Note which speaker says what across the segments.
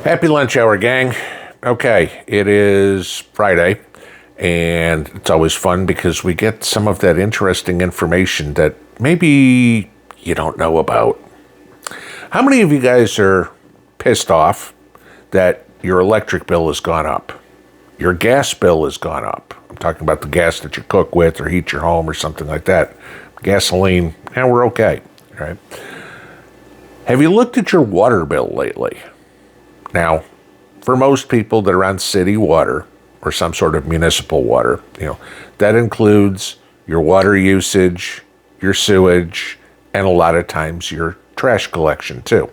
Speaker 1: Happy lunch hour, gang. Okay, it is Friday, and it's always fun because we get some of that interesting information that maybe you don't know about. How many of you guys are pissed off that your electric bill has gone up? Your gas bill has gone up. I'm talking about the gas that you cook with or heat your home or something like that. Gasoline, we're okay, right? Have you looked at your water bill lately? Now, for most people that are on city water or some sort of municipal water, that includes your water usage, your sewage, and a lot of times your trash collection too.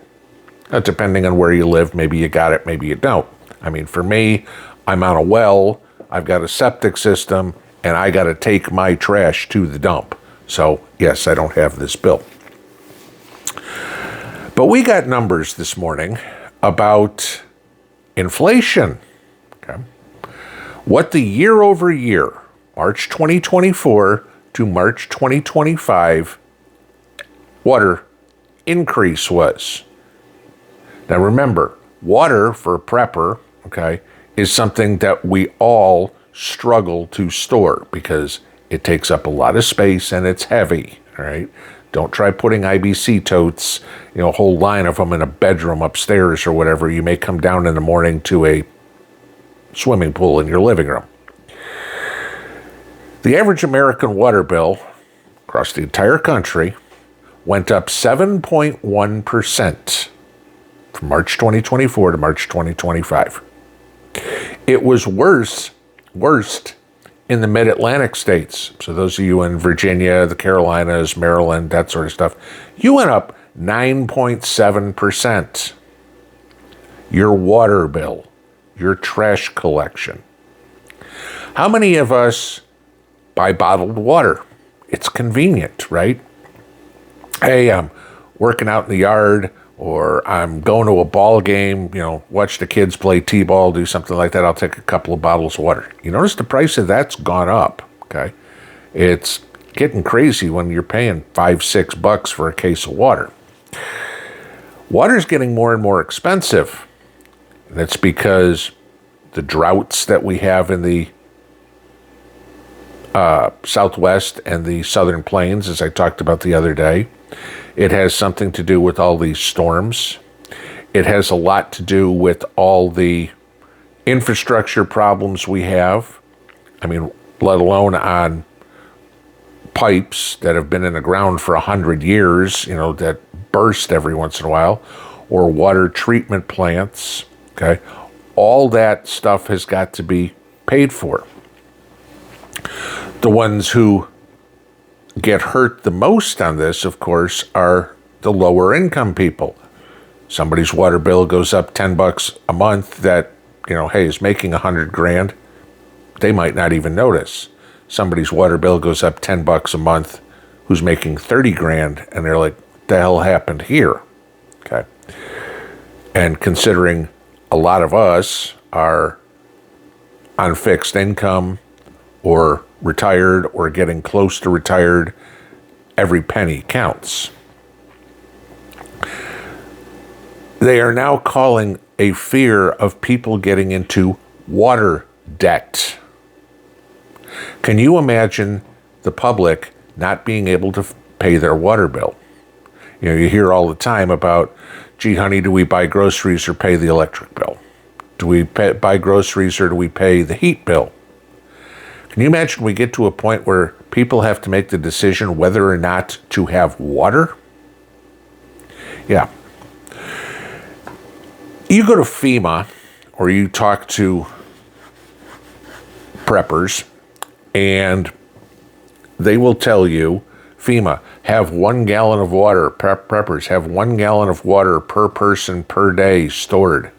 Speaker 1: Depending on where you live, maybe you got it, maybe you don't. I mean, for me, I'm on a well, I've got a septic system, and I got to take my trash to the dump. So, yes, I don't have this bill. But we got numbers this morning about inflation. Okay. What the year over year, March 2024 to March 2025, water increase was. Now remember, water for a prepper, is something that we all struggle to store because it takes up a lot of space and it's heavy, all right? Don't try putting IBC totes, a whole line of them in a bedroom upstairs or whatever. You may come down in the morning to a swimming pool in your living room. The average American water bill across the entire country went up 7.1% from March 2024 to March 2025. It was worst in the mid-Atlantic states. So those of you in Virginia, the Carolinas, Maryland, that sort of stuff, you went up 9.7%. Your water bill, your trash collection. How many of us buy bottled water? It's convenient, right? Hey, I'm working out in the yard, or I'm going to a ball game, watch the kids play t-ball, do something like that. I'll take a couple of bottles of water. You notice the price of that's gone up, okay? It's getting crazy when you're paying $5-6 for a case of water. Water's getting more and more expensive. And that's because the droughts that we have in the Southwest and the Southern Plains, as I talked about the other day. It has something to do with all these storms. It has a lot to do with all the infrastructure problems we have. I mean, let alone on pipes that have been in the ground for 100 years, that burst every once in a while, or water treatment plants, okay? All that stuff has got to be paid for. The ones who get hurt the most on this, of course, are the lower income people. Somebody's water bill goes up $10 a month that, is making $100,000. They might not even notice. Somebody's water bill goes up $10 a month who's making $30,000, and they're like, what the hell happened here? Okay. And considering a lot of us are on fixed income or retired or getting close to retired, every penny counts. They are now calling a fear of people getting into water debt. Can you imagine the public not being able to pay their water bill? You hear all the time about, gee, honey, do we buy groceries or pay the electric bill? Do we buy groceries or do we pay the heat bill? Can you imagine we get to a point where people have to make the decision whether or not to have water? Yeah. You go to FEMA or you talk to preppers and they will tell you, FEMA, have 1 gallon of water, preppers have 1 gallon of water per person per day stored.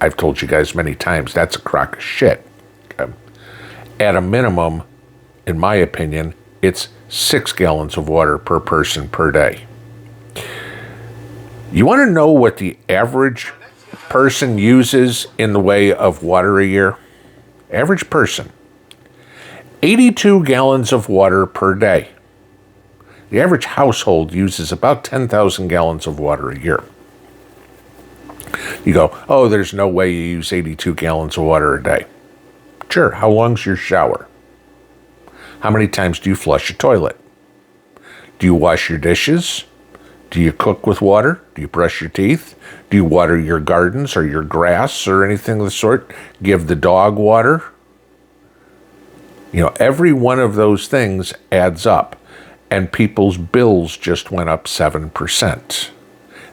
Speaker 1: I've told you guys many times, that's a crock of shit. Okay. At a minimum, in my opinion, it's 6 gallons of water per person per day. You want to know what the average person uses in the way of water a year? Average person, 82 gallons of water per day. The average household uses about 10,000 gallons of water a year. You go, oh, there's no way you use 82 gallons of water a day. Sure, how long's your shower? How many times do you flush a toilet? Do you wash your dishes? Do you cook with water? Do you brush your teeth? Do you water your gardens or your grass or anything of the sort? Give the dog water? You know, every one of those things adds up, and people's bills just went up 7%.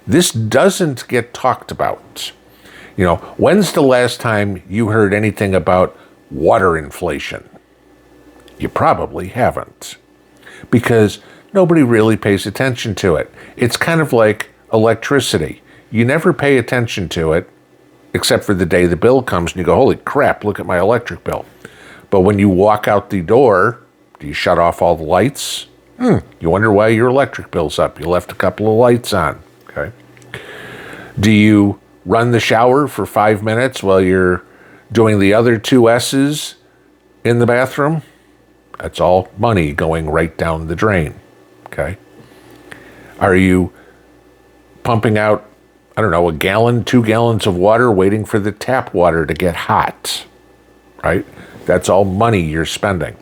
Speaker 1: This doesn't get talked about. You know, when's the last time you heard anything about water inflation? You probably haven't, because nobody really pays attention to it. It's kind of like electricity. You never pay attention to it, except for the day the bill comes and you go, holy crap, look at my electric bill. But when you walk out the door, do you shut off all the lights? You wonder why your electric bill's up. You left a couple of lights on. Okay. Do you run the shower for 5 minutes while you're doing the other 2 S's in the bathroom? That's all money going right down the drain. Okay. Are you pumping out, I don't know, a gallon, 2 gallons of water waiting for the tap water to get hot? Right? That's all money you're spending.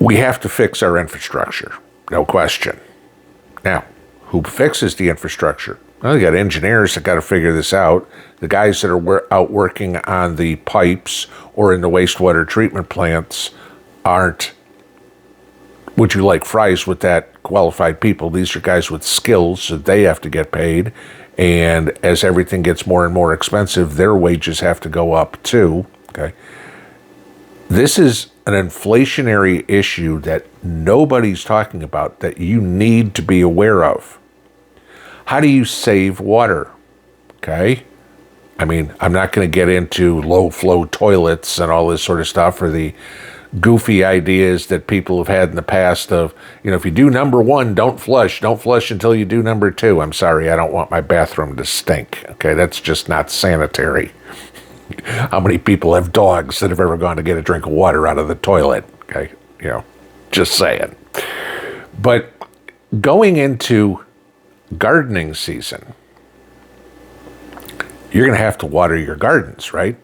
Speaker 1: We have to fix our infrastructure, no question. Now, who fixes the infrastructure? Well, you got engineers that got to figure this out. The guys that are out working on the pipes or in the wastewater treatment plants aren't, would you like fries with that, qualified people? These are guys with skills, so they have to get paid. And as everything gets more and more expensive, their wages have to go up too. Okay. This is an inflationary issue that nobody's talking about, that you need to be aware of. How do you save water? Okay. I mean, I'm not going to get into low flow toilets and all this sort of stuff, or the goofy ideas that people have had in the past of, you know, if you do number 1, don't flush until you do number 2. I'm sorry, I don't want my bathroom to stink. Okay, that's just not sanitary. How many people have dogs that have ever gone to get a drink of water out of the toilet? Okay, you know, just saying. But going into gardening season, you're going to have to water your gardens, right?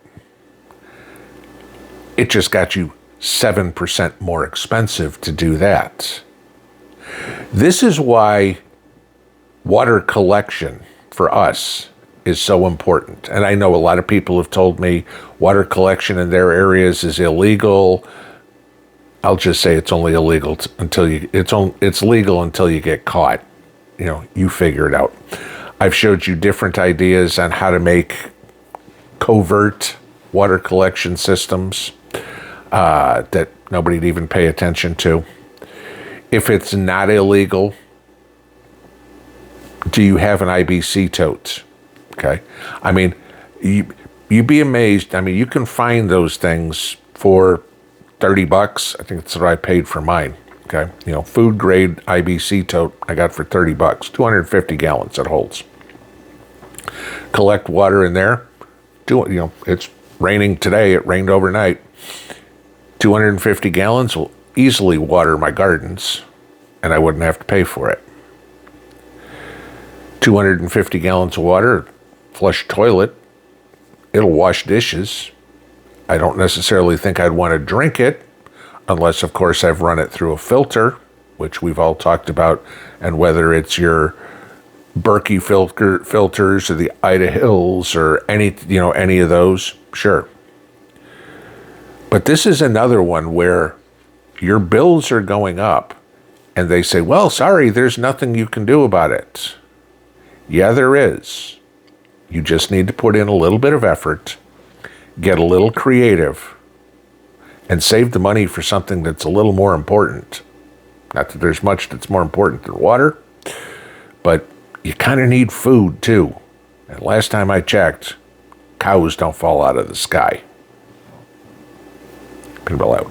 Speaker 1: It just got you 7% more expensive to do that. This is why water collection for us is so important. And I know a lot of people have told me water collection in their areas is illegal. I'll just say it's only illegal until it's legal until you get caught. You know, you figure it out. I've showed you different ideas on how to make covert water collection systems that nobody'd even pay attention to. If it's not illegal, do you have an IBC tote? Okay. I mean, you'd be amazed. I mean, you can find those things for $30. I think that's what I paid for mine. Okay. You know, food grade IBC tote I got for $30, 250 gallons it holds. Collect water in there. It's raining today. It rained overnight. 250 gallons will easily water my gardens, and I wouldn't have to pay for it. 250 gallons of water, flush toilet, it'll wash dishes. I don't necessarily think I'd want to drink it, unless, of course, I've run it through a filter, which we've all talked about, and whether it's your Berkey filters or the Ida Hills or any of those, sure. But this is another one where your bills are going up and they say, well, sorry, there's nothing you can do about it. Yeah, there is. You just need to put in a little bit of effort, get a little creative, and save the money for something that's a little more important. Not that there's much that's more important than water, but you kind of need food too. And last time I checked, cows don't fall out of the sky. Pinball out.